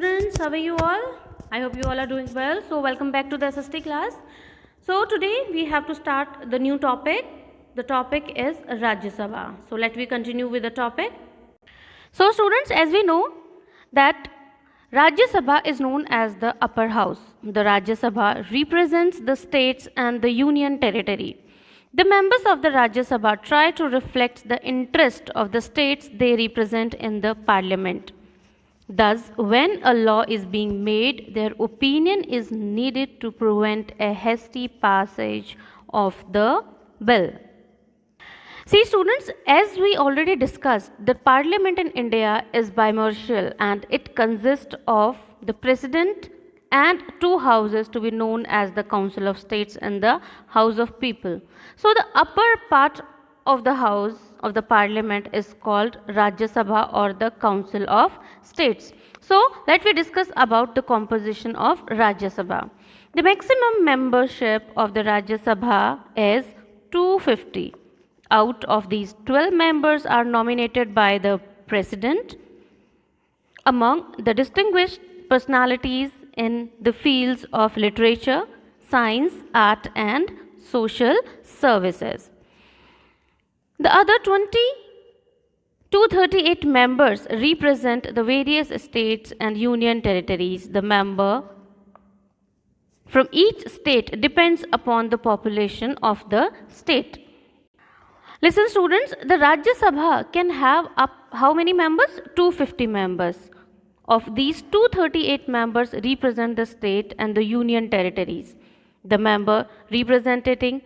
students, how are you all? I hope you all are doing well. So welcome back to the SST class. So today we have to start the new topic. The topic is Rajya Sabha. So let me continue with the topic. So students, as we know that Rajya Sabha is known as the upper house. The Rajya Sabha represents the states and the union territory. The members of the Rajya Sabha try to reflect the interest of the states they represent in the parliament. Thus, when a law is being made, their opinion is needed to prevent a hasty passage of the bill. See students, as we already discussed, the parliament in India is bimodal and it consists of the president and two houses to be known as the Council of States and the House of People. So the upper part of the house of the parliament is called Rajya Sabha or the Council of States. So let me discuss about the composition of Rajya Sabha. The maximum membership of the Rajya Sabha is 250. Out of these, 12 members are nominated by the president. Among the distinguished personalities in the fields of literature, science, art and social services. The other 238 members represent the various states and union territories. The member from each state depends upon the population of the state. Listen students, the Rajya Sabha can have up how many members? 250 members. Of these, 238 members represent the state and the union territories. The member representing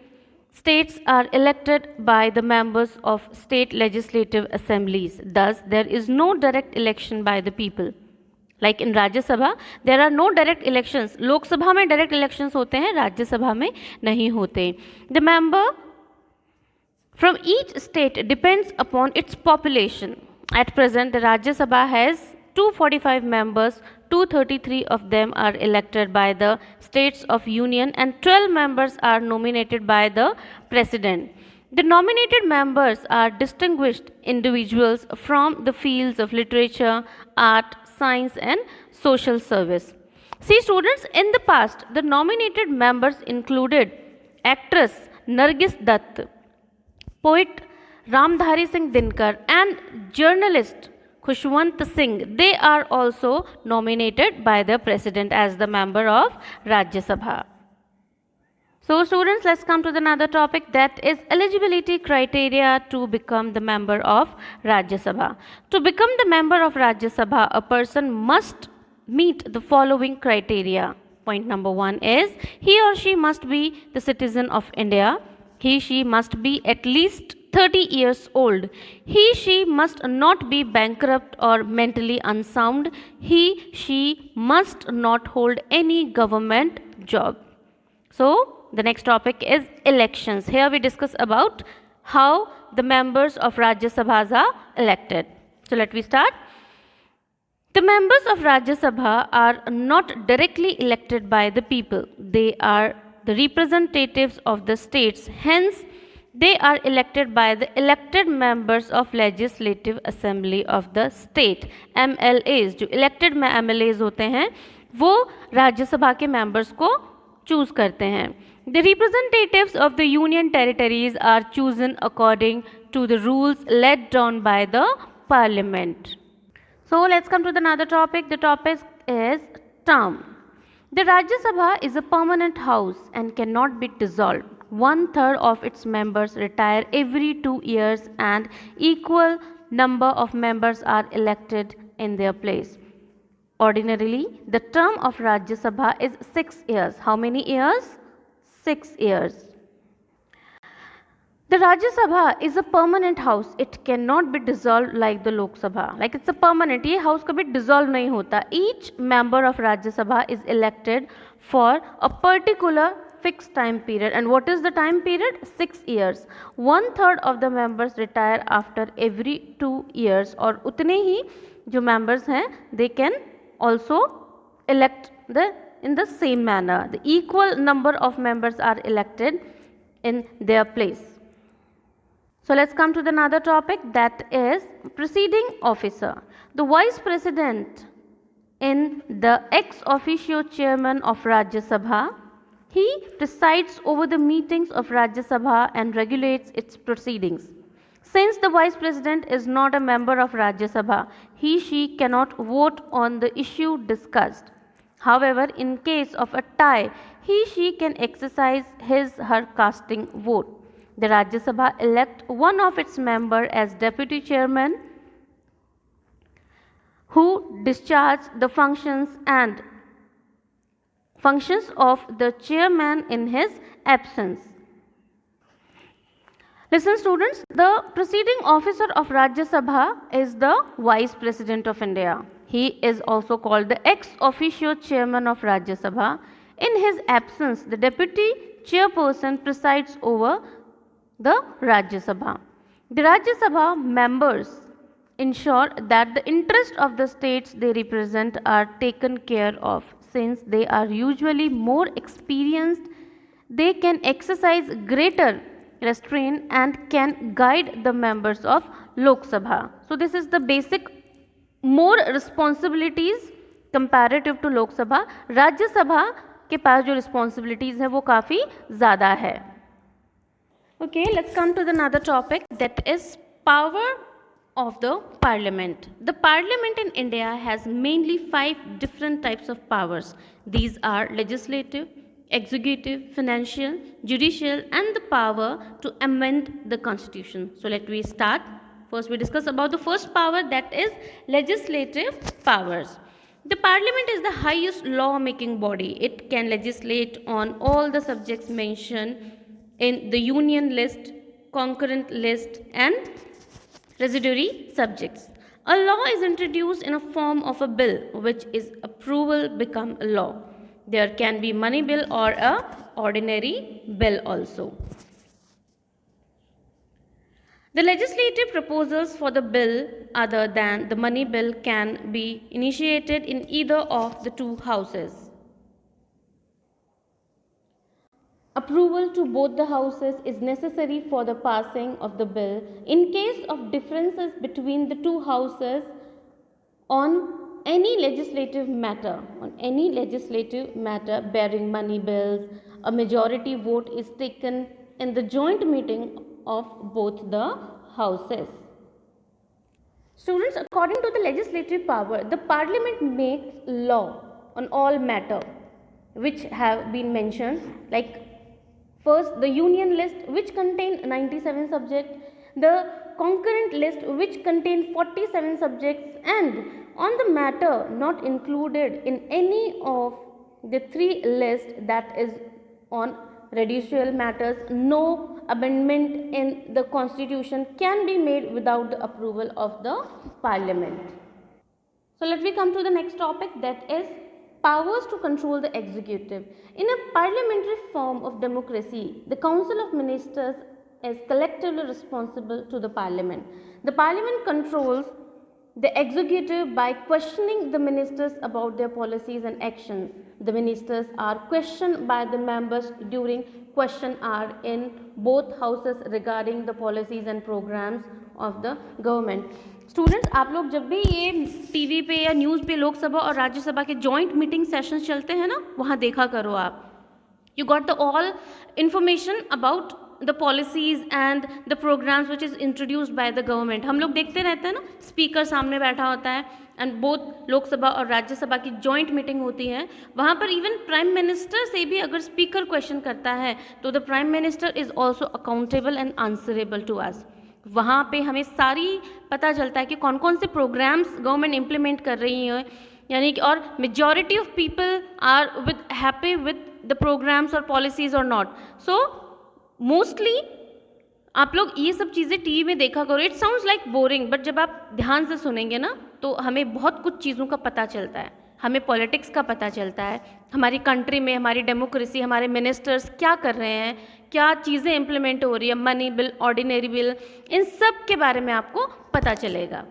states are elected by the members of state legislative assemblies. Thus, there is no direct election by the people. Like in Rajya Sabha, there are no direct elections. Lok Sabha में direct elections होते हैं, Rajya Sabha में नहीं होते. The member from each state depends upon its population. At present, the Rajya Sabha has 245 members, 233 of them are elected by the states of union and 12 members are nominated by the president. The nominated members are distinguished individuals from the fields of literature, art, science and social service. See students, in the past, the nominated members included actress Nargis Dutt, poet Ramdhari Singh Dinkar and journalist Khushwant Singh. They are also nominated by the president as the member of Rajya Sabha. So students, let's come to another topic, that is eligibility criteria to become the member of Rajya Sabha. To become the member of Rajya Sabha, a person must meet the following criteria. Point number 1 is he or she must be the citizen of India. She must be at least 30 years old. She must not be bankrupt or mentally unsound. She must not hold any government job. So the next topic is elections. Here we discuss about how the members of Rajya Sabha are elected. So let me start. The members of Rajya Sabha are not directly elected by the people. They are the representatives of the states. Hence, they are elected by the elected members of Legislative Assembly of the state. MLAs, जो elected MLAs होते हैं, वो राज्य सभा के members को choose करते हैं. The representatives of the union territories are chosen according to the rules laid down by the parliament. So let's come to another topic. The topic is term. The Rajya Sabha is a permanent house and cannot be dissolved. 1/3 of its members retire every 2 years and equal number of members are elected in their place. Ordinarily, the term of Rajya Sabha is 6 years. How many years? 6 years. The Rajya Sabha is a permanent house. It cannot be dissolved like the Lok Sabha. Like it's a permanent. ये house कभी dissolve नहीं होता. Each member of Rajya Sabha is elected for a particular fixed time period. And what is the time period? 6 years. 1/3 of the members retire after every 2 years. और उतने ही जो members हैं, they can also elect in the same manner. The equal number of members are elected in their place. So let's come to another topic, that is presiding officer. The vice president in the ex officio chairman of Rajya Sabha. He presides over the meetings of Rajya Sabha and regulates its proceedings. Since the Vice President is not a member of Rajya Sabha, she cannot vote on the issue discussed. However, in case of a tie, she can exercise her casting vote. The Rajya Sabha elect one of its members as deputy chairman who discharge the functions of the chairman in his absence. Listen students, the presiding officer of Rajya Sabha is the Vice President of India. He is also called the ex officio chairman of Rajya Sabha. In his absence, the deputy chairperson presides over the Rajya Sabha. The Rajya Sabha members ensure that the interests of the states they represent are taken care of. Since they are usually more experienced, they can exercise greater restraint and can guide the members of Lok Sabha. So this is the basic more responsibilities comparative to Lok Sabha. राज्य सभा के पास जो responsibilities है वो काफ़ी ज़्यादा है. Okay, let's come to another topic, that is power of the parliament. The parliament in India has mainly 5 different types of powers. These are legislative, executive, financial, judicial, and the power to amend the constitution. So let me start. First we discuss about the first power, that is legislative powers. The parliament is the highest law-making body. It can legislate on all the subjects mentioned in the union list, concurrent list, and residuary subjects. A law is introduced in a form of a bill, which is approval become a law. There can be money bill or a ordinary bill also. The legislative proposals for the bill other than the money bill can be initiated in either of the 2 houses. Approval to both the houses is necessary for the passing of the bill. In case of differences between the 2 houses on any legislative matter bearing money bills, a majority vote is taken in the joint meeting of both the houses. Students, according to the legislative power, the parliament makes law on all matter which have been mentioned, like first the union list, which contain 97 subjects, the concurrent list, which contain 47 subjects, and on the matter not included in any of the 3 lists, that is on residual matters, no amendment in the constitution can be made without the approval of the parliament. So let me come to the next topic, that is powers to control the executive. In a parliamentary form of democracy, the Council of Ministers is collectively responsible to the parliament. The parliament controls the executive by questioning the ministers about their policies and actions. The ministers are questioned by the members during question hour in both houses regarding the policies and programs of the government. Students, आप लोग जब भी ये TV पे या news पे लोकसभा और राज्यसभा के जॉइंट मीटिंग सेशंस चलते हैं ना, वहाँ देखा करो आप. You got the all information about the policies and the programs which is introduced by the government. हम लोग देखते रहते हैं ना, स्पीकर सामने बैठा होता है एंड बोथ लोकसभा और राज्यसभा की जॉइंट मीटिंग होती है. वहाँ पर इवन प्राइम मिनिस्टर से भी अगर स्पीकर क्वेश्चन करता है तो the prime minister is also accountable and answerable to us. वहाँ पे हमें सारी पता चलता है कि कौन कौन से प्रोग्राम्स गवर्नमेंट इम्प्लीमेंट कर रही है, यानी कि और majority of people are with happy with the programmes और पॉलिसीज और नॉट. सो मोस्टली आप लोग ये सब चीज़ें टीवी में देखा करो. It sounds like boring, but जब आप ध्यान से सुनेंगे ना तो हमें बहुत कुछ चीज़ों का पता चलता है. हमें पॉलिटिक्स का पता चलता है, हमारी कंट्री में हमारी डेमोक्रेसी, हमारे मिनिस्टर्स क्या कर रहे हैं, क्या चीज़ें इम्प्लीमेंट हो रही है, मनी बिल, ऑर्डिनरी बिल, इन सब के बारे में आपको पता चलेगा.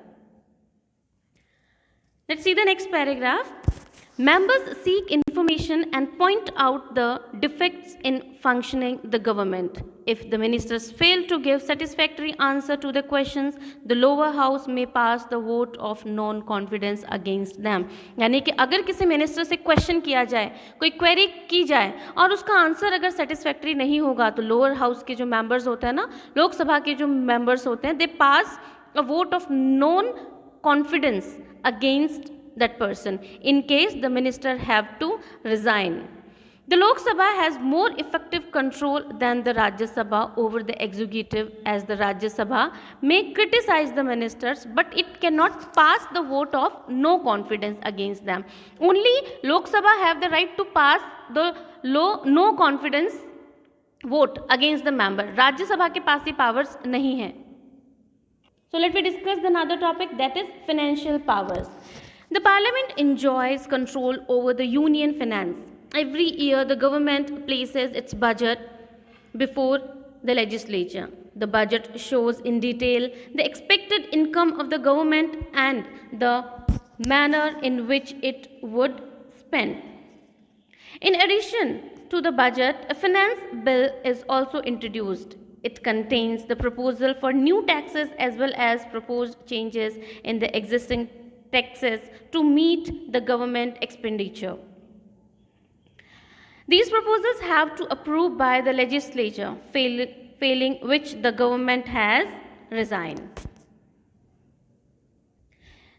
Let's see the next paragraph. Members seek information and point out the defects in functioning the government. If the ministers fail to give satisfactory answer to the questions, the lower house may pass the vote of non-confidence against them. यानी कि अगर किसी minister से question किया जाए, कोई query की जाए और उसका आंसर अगर सेटिस्फैक्ट्री नहीं होगा, तो लोअर हाउस के जो मेंबर्स होते हैं ना, लोकसभा के जो मेंबर्स होते हैं, they pass a vote of non confidence against that person in case the minister have to resign. The Lok Sabha has more effective control than the Rajya Sabha over the executive, as the Rajya Sabha may criticize the ministers but it cannot pass the vote of no confidence against them. Only Lok Sabha have the right to pass the no confidence vote against the member. Rajya Sabha के पास ये powers नहीं है. So let me discuss another topic, that is financial powers. The parliament enjoys control over the union finance. Every year the government places its budget before the legislature. The budget shows in detail the expected income of the government and the manner in which it would spend. In addition to the budget, a finance bill is also introduced. It contains the proposal for new taxes as well as proposed changes in the existing taxes to meet the government expenditure. These proposals have to approve by the legislature, failing which the government has resigned.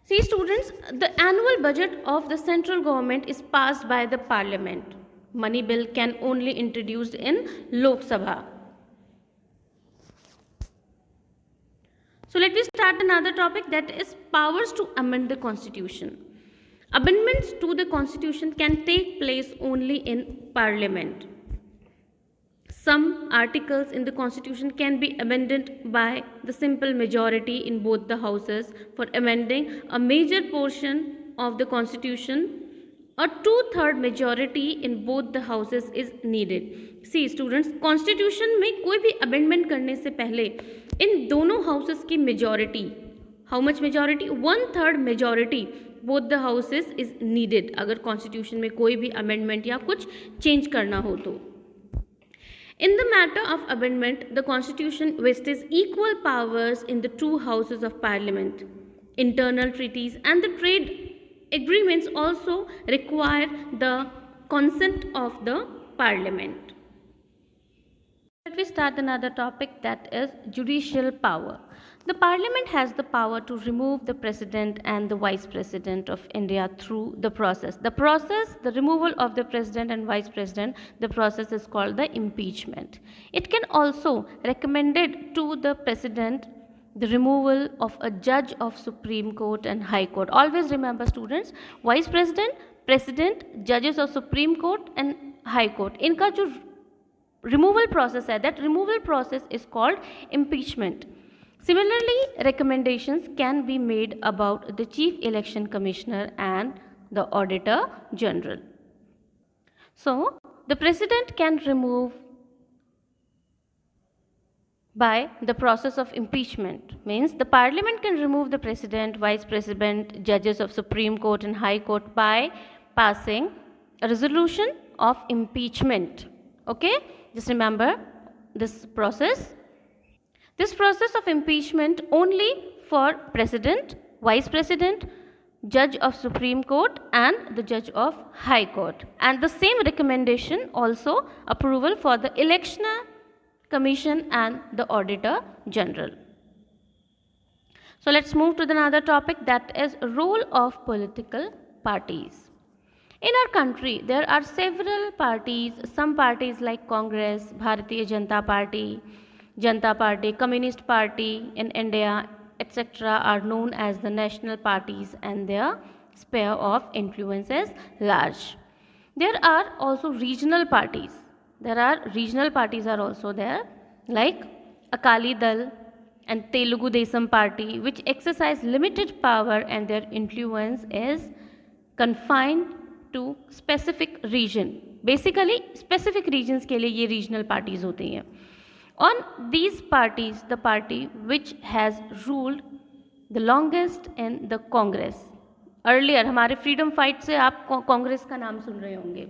See students, the annual budget of the central government is passed by the parliament. Money bill can only introduced in Lok Sabha. So let me start another topic, that is powers to amend the constitution. Amendments to the constitution can take place only in parliament. Some articles in the constitution can be amended by the simple majority in both the houses. For amending a major portion of the constitution, a 2/3 majority in both the houses is needed. See students, constitution में कोई भी amendment करने से पहले इन दोनों houses की majority, how much majority? 1/3 majority both the houses is needed अगर constitution में कोई भी amendment या कुछ change करना हो तो. In the matter of amendment, the constitution vested equal powers in the two houses of parliament. Internal treaties and the trade agreements also require the consent of the parliament. Let me start another topic, that is judicial power. The parliament has the power to remove the president and the vice president of India through the process. The removal of the president and vice president, the process is called the impeachment. It can also recommended to the president the removal of a judge of Supreme Court and High Court. Always remember students, vice president, president, judges of Supreme Court and High Court, इनका जो removal process है, that removal process is called impeachment. Similarly, recommendations can be made about the Chief Election Commissioner and the Auditor General. So, the President can remove by the process of impeachment. Means the Parliament can remove the President, Vice President, judges of Supreme Court and High Court by passing a resolution of impeachment. Okay? Just remember this process. This process of impeachment only for President, Vice President, Judge of Supreme Court and the Judge of High Court. And the same recommendation also approval for the Election Commission and the Auditor General. So let's move to another topic, that is role of political parties. In our country, there are several parties. Some parties like Congress, Bharatiya Janata Party, Communist Party in India, etc. are known as the national parties and their sphere of influence is large. There are also regional parties. Regional parties are also there, like Akali Dal and Telugu Desam Party, which exercise limited power and their influence is confined to specific region. Basically, specific regions के लिए ये regional parties होती हैं. On these parties, the party which has ruled the longest in the Congress. Earlier, हमारे freedom fight से आप कांग्रेस का नाम सुन रहे होंगे.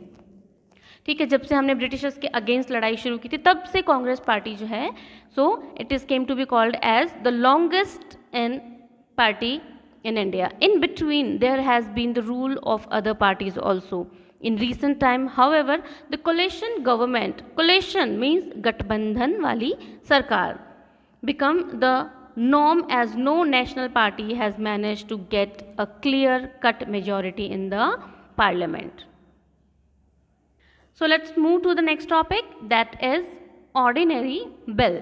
ठीक है, जब से हमने ब्रिटिशर्स के अगेंस्ट लड़ाई शुरू की थी तब से कांग्रेस पार्टी जो है, so it is came to be called as the longest in party in India. In between, there has been the rule of other parties also. In recent time, however, the coalition government, coalition means गठबंधन वाली सरकार, become the norm as no national party has managed to get a clear-cut majority in the parliament. So let's move to the next topic, that is ordinary bill.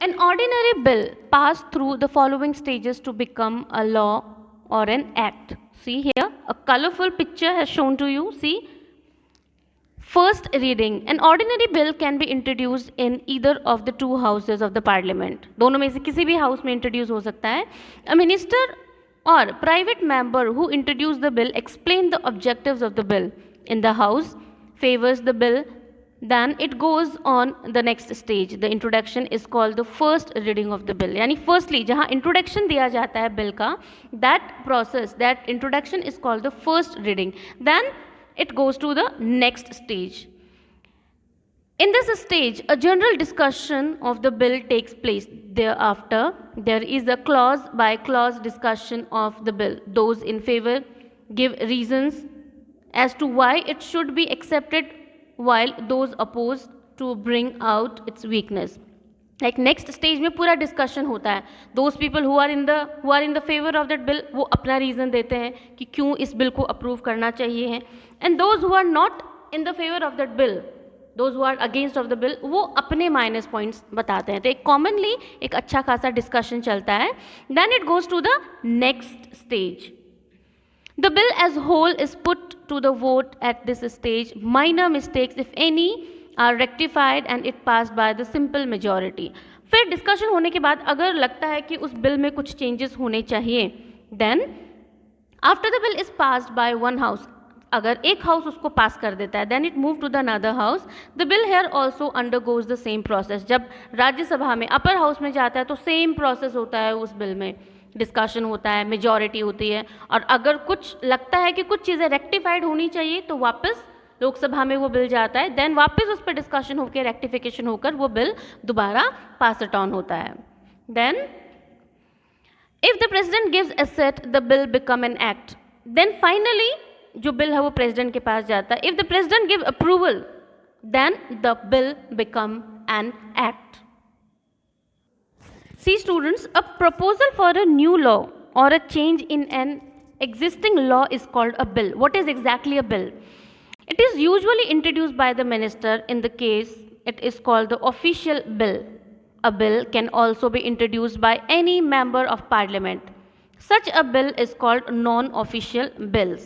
An ordinary bill passed through the following stages to become a law or an act. See here, a colorful picture has shown to you. See, first reading. An ordinary bill can be introduced in either of the two houses of the parliament. दोनों में से किसी भी house में introduce हो सकता है. A minister or private member who introduced the bill explain the objectives of the bill in the house, favors the bill. Then it goes on the next stage. The introduction is called the first reading of the bill. यानी firstly जहाँ introduction दिया जाता है bill का, that process, that introduction is called the first reading. Then it goes to the next stage. In this stage, a general discussion of the bill takes place. Thereafter, there is a clause by clause discussion of the bill. Those in favor give reasons as to why it should be accepted, while those opposed to bring out its weakness. Like next stage में पूरा discussion होता है. Those people who are in the favor of that bill, वो अपना reason देते हैं कि क्यों इस bill को approve करना चाहिए है. And those who are not in the favor of that bill, those who are against of the bill, वो अपने minus points बताते हैं. तो एक commonly एक अच्छा खासा discussion चलता है. Then it goes to the next stage. The bill as whole is put to the vote at this stage. Minor mistakes, if any, are rectified and it passed by the simple majority. फिर discussion होने के बाद अगर लगता है कि उस bill में कुछ चेंजेस होने चाहिए, then after the bill is passed by one house, अगर एक हाउस उसको पास कर देता है, then it move to the another house. The bill here also undergoes the same process. जब राज्यसभा में अपर हाउस में जाता है तो सेम प्रोसेस होता है, उस बिल में डिस्कशन होता है, मेजॉरिटी होती है, और अगर कुछ लगता है कि कुछ चीज़ें रेक्टिफाइड होनी चाहिए तो वापस लोकसभा में वो बिल जाता है. देन वापस उस पर डिस्कशन होकर रेक्टिफिकेशन होकर वो बिल दोबारा पास इट ऑन होता है. Then if the president gives assent the bill become an act. Then finally जो बिल है वो प्रेसिडेंट के पास जाता है. If the president give approval then the bill become an act. See students, a proposal for a new law or a change in an existing law is called a bill. What is exactly a bill? It is usually introduced by the minister. In the case, it is called the official bill. A bill can also be introduced by any member of parliament. Such a bill is called non-official bills.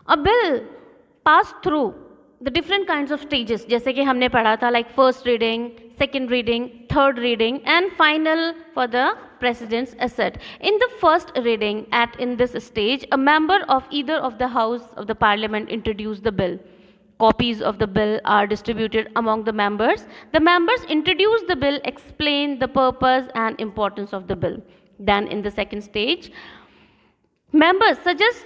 A bill passed through the different kinds of stages, जैसे कि हमने पढ़ा था, like first reading, second reading, third reading, and final for the president's assent. In the first reading, in this stage, a member of either of the house of the parliament introduced the bill. Copies of the bill are distributed among the members. The members introduce the bill, explain the purpose and importance of the bill. Then in the second stage, members suggest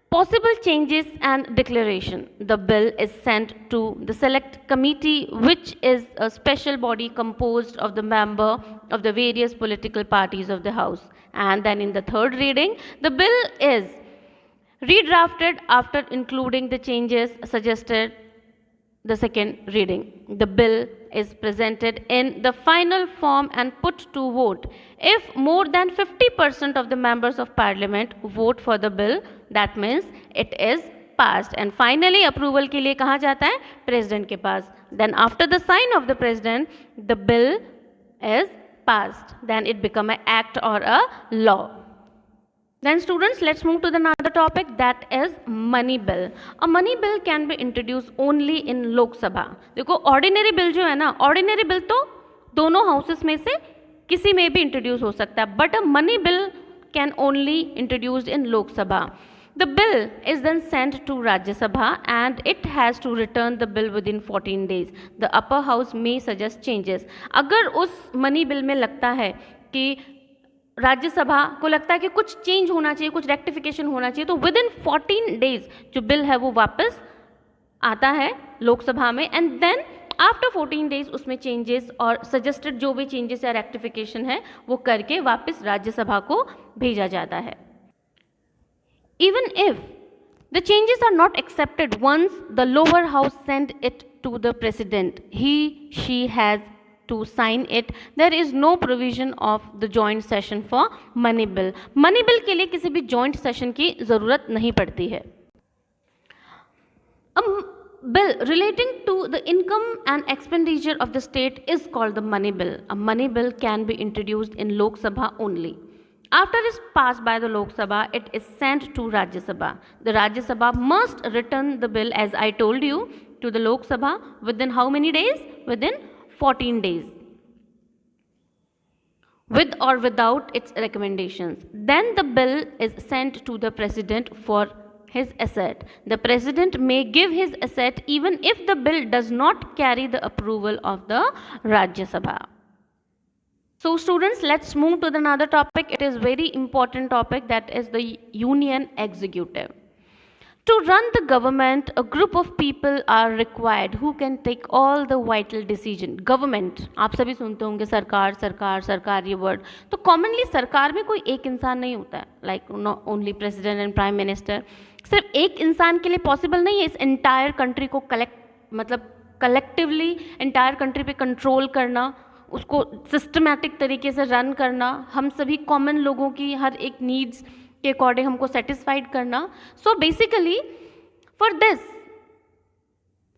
possible changes and declaration. The bill is sent to the select committee, which is a special body composed of the member of the various political parties of the house. And then in the third reading, the bill is redrafted after including the changes suggested the second reading. The bill is presented in the final form and put to vote. If more than 50% of the members of parliament vote for the bill, that means it is passed. And finally approval के लिए कहाँ जाता है? President के पास. Then after the sign of the president, the bill is passed. Then it become an act or a law. Then students, let's move to the another topic, that is money bill. A money bill can be introduced only in Lok Sabha. देखो ordinary bill जो है ना, ordinary bill तो दोनों houses में से किसी में भी introduce हो सकता है, but a money bill can only introduced in Lok Sabha. The bill is then sent to Rajya Sabha and it has to return the bill within 14 days. The upper house may suggest changes. अगर उस money bill में लगता है कि राज्यसभा को लगता है कि कुछ चेंज होना चाहिए, कुछ रेक्टिफिकेशन होना चाहिए, तो विद इन 14 डेज जो बिल है वो वापस आता है लोकसभा में, एंड देन आफ्टर 14 डेज उसमें चेंजेस और सजेस्टेड जो भी चेंजेस या रेक्टिफिकेशन है वो करके वापस राज्यसभा को भेजा जाता है. Even if the changes are not accepted once the lower house sent it to the president, she has to sign it. There is no provision of the joint session for money bill. Money bill के लिए किसी भी joint session की ज़रूरत नहीं पड़ती है. A bill relating to the income and expenditure of the state is called the money bill. A money bill can be introduced in Lok Sabha only. After it is passed by the Lok Sabha, it is sent to Rajya Sabha. The Rajya Sabha must return the bill, as I told you, to the Lok Sabha within how many days? Within 14 days. With or without its recommendations. Then the bill is sent to the president for his assent. The president may give his assent even if the bill does not carry the approval of the Rajya Sabha. So students, let's move to another topic. It is very important topic, that is the union executive. To run the government, a group of people are required who can take all the vital decision. Government, आप सभी सुनते होंगे सरकार सरकार सरकार ये word. तो commonly सरकार में कोई एक इंसान नहीं होता है, like not only president and prime minister. सिर्फ एक इंसान के लिए पॉसिबल नहीं है इस एंटायर कंट्री को कलेक्टिवली एंटायर कंट्री पे कंट्रोल करना, उसको सिस्टमैटिक तरीके से रन करना, हम सभी कॉमन लोगों की हर एक नीड्स के अकॉर्डिंग हमको सेटिस्फाइड करना. So basically for this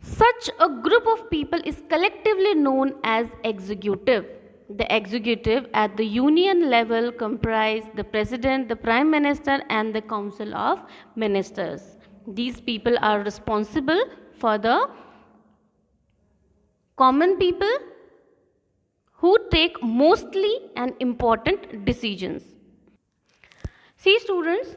such a group of people is collectively known as executive. The executive at the union level comprise the president, the prime minister and the council of ministers. These people are responsible for the common people who take mostly and important decisions. See students,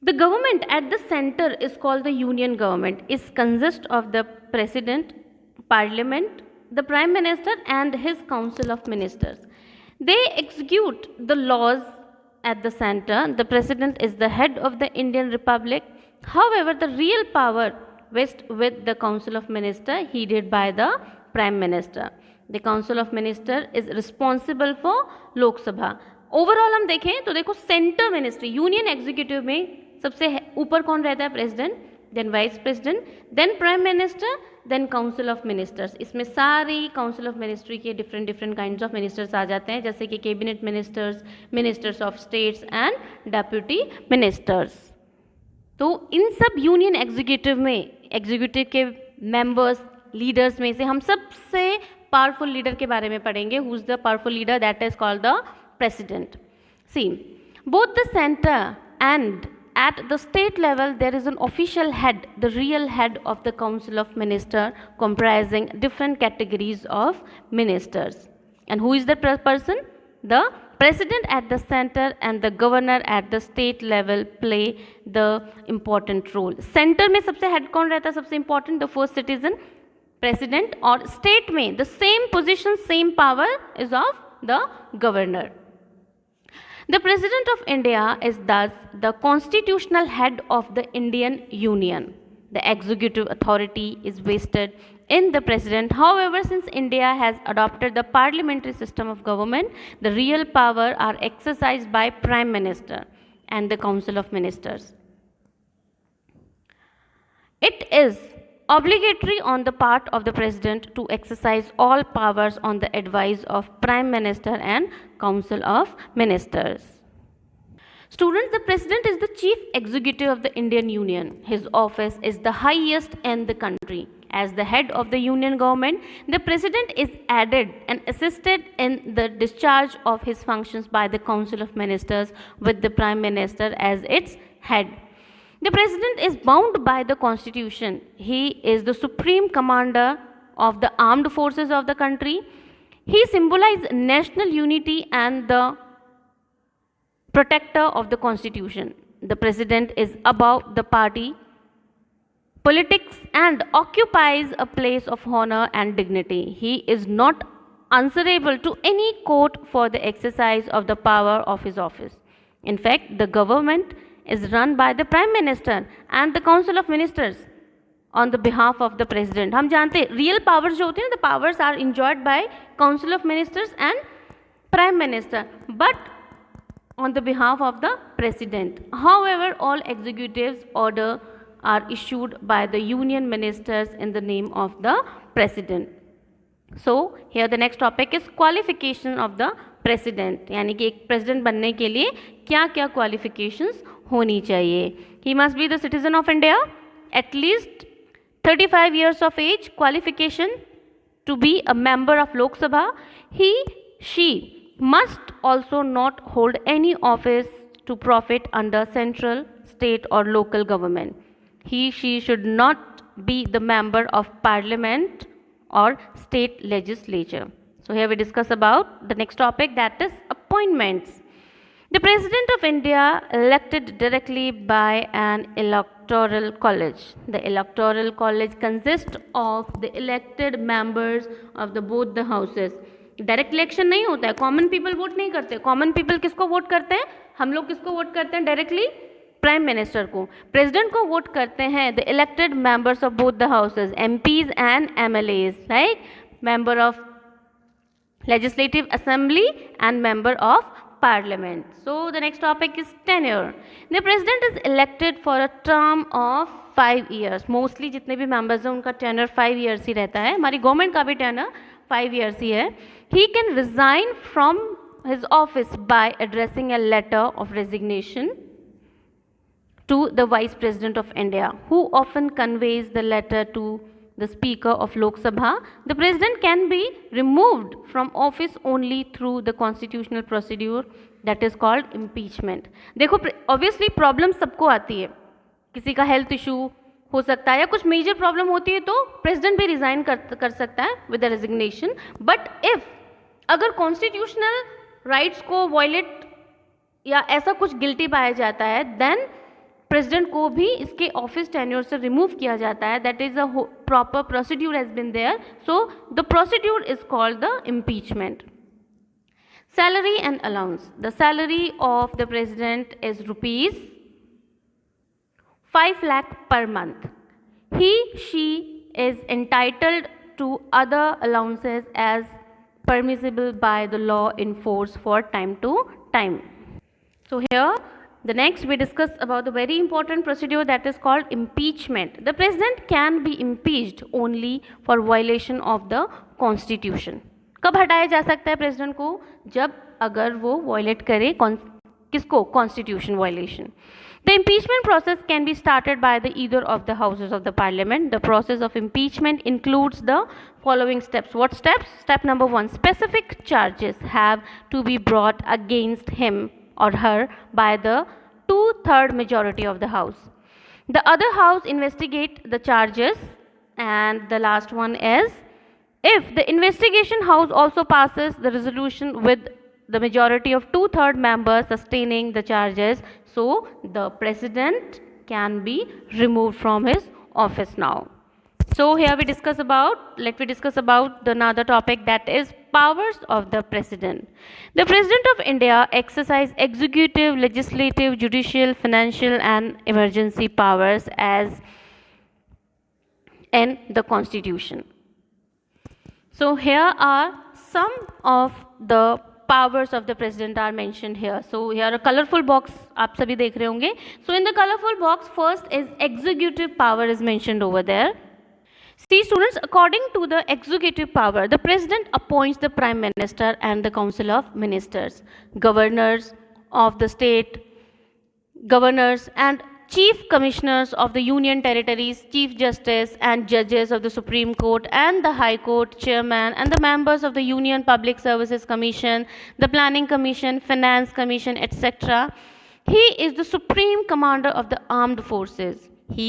the government at the center is called the union government. It consists of the president, parliament, the prime minister and his council of ministers. They execute the laws at the center. The president is the head of the Indian Republic. However, the real power rests with the council of ministers headed by the prime minister. The council of ministers is responsible for Lok Sabha. Overall हम देखें तो देखो centre ministry union executive में सबसे ऊपर कौन रहता है? President, then vice president, then prime minister, then council of ministers. इसमें सारी काउंसिल ऑफ मिनिस्ट्री के डिफरेंट काइंड्स ऑफ मिनिस्टर्स आ जाते हैं, जैसे कि cabinet ministers, ministers of states and deputy ministers. तो इन सब यूनियन एग्जीक्यूटिव में एग्जीक्यूटिव के मेंबर्स, लीडर्स में से हम सबसे पावरफुल लीडर के बारे में पढ़ेंगे. Who is the powerful leader? That is called the president. See, both the center and at the state level there is an official head, the real head of the council of ministers, comprising different categories of ministers. And who is the person? The president at the center and the governor at the state level play the important role. Center में सबसे head कौन रहता है? सबसे important, the first citizen, president. और state में the same position, same power is of the governor. The President of India is thus the constitutional head of the Indian Union. The executive authority is vested in the President. However, since India has adopted the parliamentary system of government, the real power are exercised by Prime Minister and the Council of Ministers. It is obligatory on the part of the President to exercise all powers on the advice of Prime Minister and Council of Ministers. Students, the President is the chief executive of the Indian Union. His office is the highest in the country. As the head of the Union government, the President is aided and assisted in the discharge of his functions by the Council of Ministers with the Prime Minister as its head. The President is bound by the Constitution. He is the supreme commander of the armed forces of the country. He symbolizes national unity and the protector of the Constitution. The President is above the party politics and occupies a place of honor and dignity. He is not answerable to any court for the exercise of the power of his office. In fact, the government is run by the Prime Minister and the Council of Ministers on the behalf of the President. हम जानते हैं real powers जो होते हैं, the powers are enjoyed by Council of Ministers and Prime Minister, but on the behalf of the President. However, all executives order are issued by the Union Ministers in the name of the President. So here the next topic is qualification of the President. यानी कि एक President बनने के लिए क्या क्या qualifications होनी चाहिए. He must be the citizen of India, at least 35 years of age, qualification to be a member of Lok Sabha. She must also not hold any office to profit under central, state or local government. She should not be the member of parliament or state legislature. So here we discuss about the next topic, that is appointments. The President of India elected directly by an electoral college. The electoral college consists of the elected members of both the houses. Direct election नहीं होता है, common people vote नहीं करते. Common people किसको vote करते हैं? हम लोग किसको वोट करते हैं डायरेक्टली? प्राइम मिनिस्टर को. प्रेसिडेंट को वोट करते हैं the elected members of both the houses, MPs and MLAs, like member of legislative assembly and member of parliament. So the next topic is tenure. The president is elected for a term of 5 years. Mostly जितने भी members हैं उनका tenure 5 years ही रहता है. हमारी government का भी tenure 5 years ही है. He can resign from his office by addressing a letter of resignation to the Vice President of India, who often conveys the letter to the Speaker of Lok Sabha. The President can be removed from office only through the constitutional procedure that is called impeachment. देखो obviously problem सबको आती है, किसी का health issue हो सकता है या कुछ मेजर प्रॉब्लम होती है तो प्रेसिडेंट भी रिजाइन कर सकता है with the resignation. But if अगर कॉन्स्टिट्यूशनल राइट्स को वायलेट या ऐसा कुछ गिल्टी पाया जाता है देन प्रेसिडेंट को भी इसके ऑफिस टेन्योर से रिमूव किया जाता है. That is a proper procedure has been there. So the procedure is called the impeachment. Salary and allowance. The salary of the president is rupees 5 lakh per month. She is entitled to other allowances as permissible by the law in force for time to time. So here the next we discuss about the very important procedure that is called impeachment. The president can be impeached only for violation of the constitution. कब हटाया जा सकता है president को? जब अगर वो violet करे किसको? Constitution violation. The impeachment process can be started by either of the houses of the parliament. The process of impeachment includes the following steps. What steps? Step number 1, specific charges have to be brought against him or her by the 2/3 majority of the house. The other house investigate the charges, and the last one is if the investigation house also passes the resolution with the majority of 2/3 members sustaining the charges, so the president can be removed from his office now. So here we discuss about another topic, that is powers of the president. The president of India exercise executive, legislative, judicial, financial and emergency powers as in the constitution. So here are some of the powers of the president are mentioned here. So here a colorful box आप सभी देख रहे होंगे. So in the colorful box first is executive power is mentioned over there. See students, according to the executive power, the president appoints the prime minister and the council of ministers, governors of the state, governors and chief commissioners of the union territories, chief justice and judges of the Supreme Court and the High Court, chairman and the members of the Union Public Services Commission, the Planning Commission, Finance Commission, etc. He is the supreme commander of the armed forces. He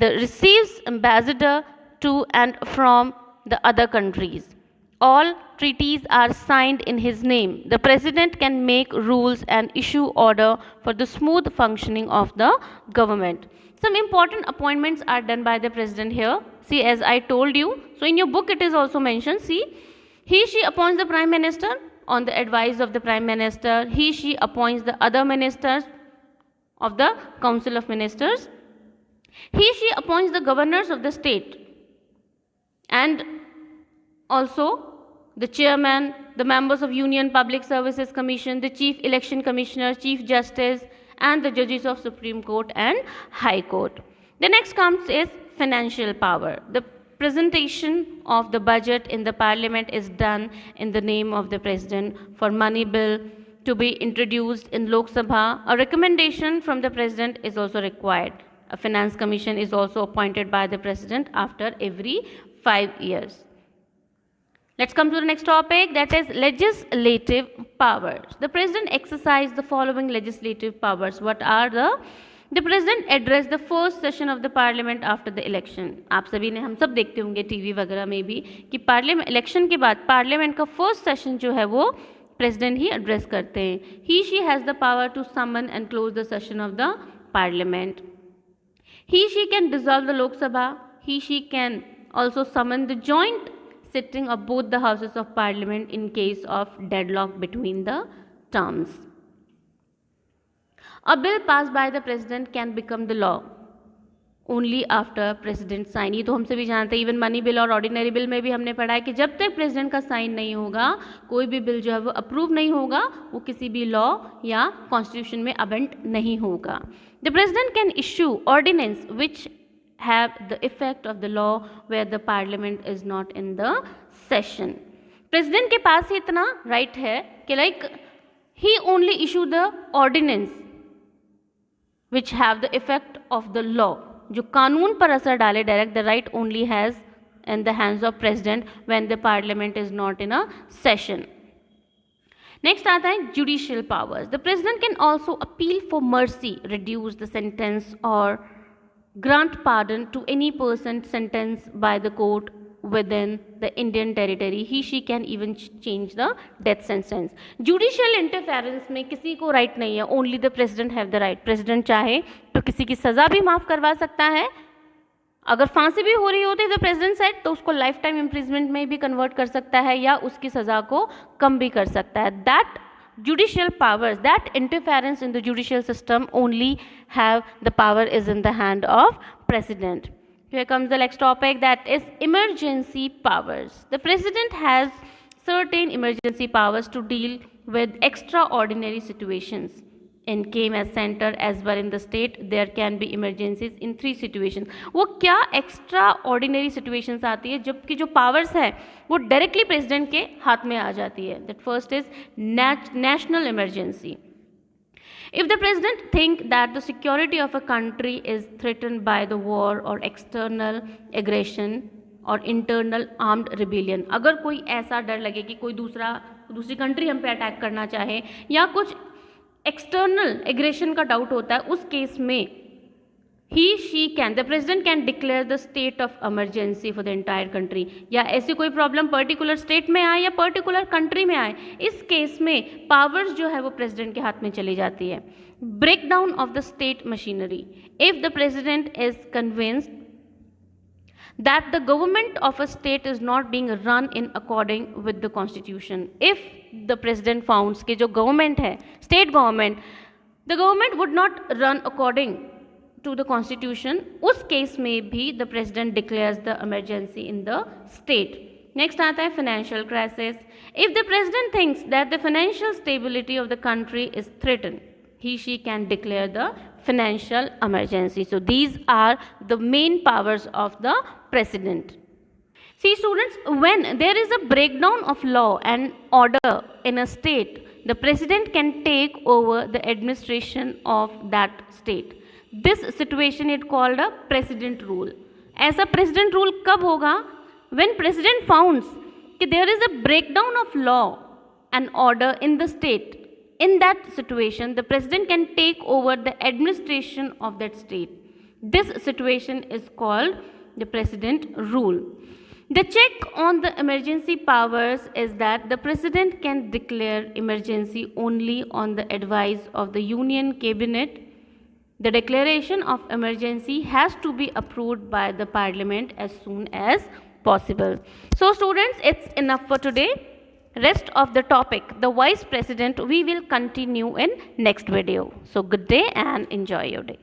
receives ambassador to and from the other countries. All treaties are signed in his name. The president can make rules and issue order for the smooth functioning of the government. Some important appointments are done by the president here. See, as I told you, so in your book it is also mentioned. See, she appoints the prime minister on the advice of the prime minister. She appoints the other ministers of the Council of Ministers. She appoints the governors of the state and also the chairman, the members of Union Public Services Commission, the Chief Election Commissioner, Chief Justice, and the judges of Supreme Court and High Court. The next comes is financial power. The presentation of the budget in the parliament is done in the name of the president. For money bill to be introduced in Lok Sabha, a recommendation from the president is also required. A finance commission is also appointed by the president after every 5 years. Let's come to the next topic, that is legislative powers. The president exercises the following legislative powers. What are the president address the first session of the parliament after the election. आप सभी ने हम सब देखते होंगे TV वगैरह में भी कि पार्लियामेंट इलेक्शन के बाद पार्लियामेंट का फर्स्ट सेशन जो है वो प्रेसिडेंट ही एड्रेस करते हैं. He she has the power to summon and close the session of the parliament. He she can dissolve the Lok Sabha. He she can also summon the joint sitting of both the houses of parliament in case of deadlock between the terms. A bill passed by the president can become the law only after president sign. ये तो हम सभी जानते हैं. Even money bill और ordinary bill में भी हमने पढ़ा है कि जब तक प्रेसिडेंट का साइन नहीं होगा कोई भी बिल जो है वो अप्रूव नहीं होगा, वो किसी भी लॉ या कॉन्स्टिट्यूशन में अबेंट नहीं होगा. The president can issue ordinance which have the effect of the law where the parliament is not in the session. President के पास ही इतना right है कि like he only issue the ordinance which have the effect of the law. जो कानून पर असर डाले direct, the right only has in the hands of president when the parliament is not in a session. Next आता है judicial powers. The president can also appeal for mercy, reduce the sentence or grant pardon to any person sentenced by the court within the Indian territory. He she can even change the death sentence. Judicial interference में किसी को right नहीं है, only the president have the right. President चाहे तो किसी की सज़ा भी माफ़ करवा सकता है. अगर फांसी भी हो रही होती है तो प्रेसिडेंट सेट तो उसको लाइफ टाइम इम्प्रिजमेंट में भी कन्वर्ट कर सकता है या उसकी सज़ा को कम भी कर सकता है. That judicial powers, that interference in the judicial system only have the power is in the hand of president. Here comes the next topic, that is emergency powers. The president has certain emergency powers to deal with extraordinary situations. In came as center as well in the state, there can be emergencies in 3 situations. वो क्या extraordinary situations आती है जबकि जो powers है वो directly president के हाथ में आ जाती है. That first is national emergency. If the president think that the security of a country is threatened by the war or external aggression और इंटरनल आर्म्ड रिबेलियन, अगर कोई ऐसा डर लगे कि कोई दूसरी कंट्री हम पे अटैक करना चाहे या कुछ एक्सटर्नल एग्रेशन का डाउट होता है, उस केस में the president can declare the state of emergency for the entire country. या ऐसी कोई प्रॉब्लम पर्टिकुलर स्टेट में आए या पर्टिकुलर कंट्री में आए, इस केस में पावर्स जो है वो प्रेसिडेंट के हाथ में चली जाती है. Break down of the state machinery. If the president is convinced that the government of a state is not being run in according with the constitution. If the president founds कि जो government है state government, the government would not run according to the constitution, उस case में भी the president declares the emergency in the state. Next आता है financial crisis. If the president thinks that the financial stability of the country is threatened, she can declare the financial emergency. So these are the main powers of the president. See students, when there is a breakdown of law and order in a state, the president can take over the administration of that state. This situation is called a president rule. ऐसा president rule कब होगा? When president founds कि there is a breakdown of law and order in the state. In that situation, the president can take over the administration of that state. This situation is called the president rule. The check on the emergency powers is that the president can declare emergency only on the advice of the union cabinet. The declaration of emergency has to be approved by the parliament as soon as possible. So students, it's enough for today. Rest of the topic, the vice president, we will continue in next video. So good day and enjoy your day.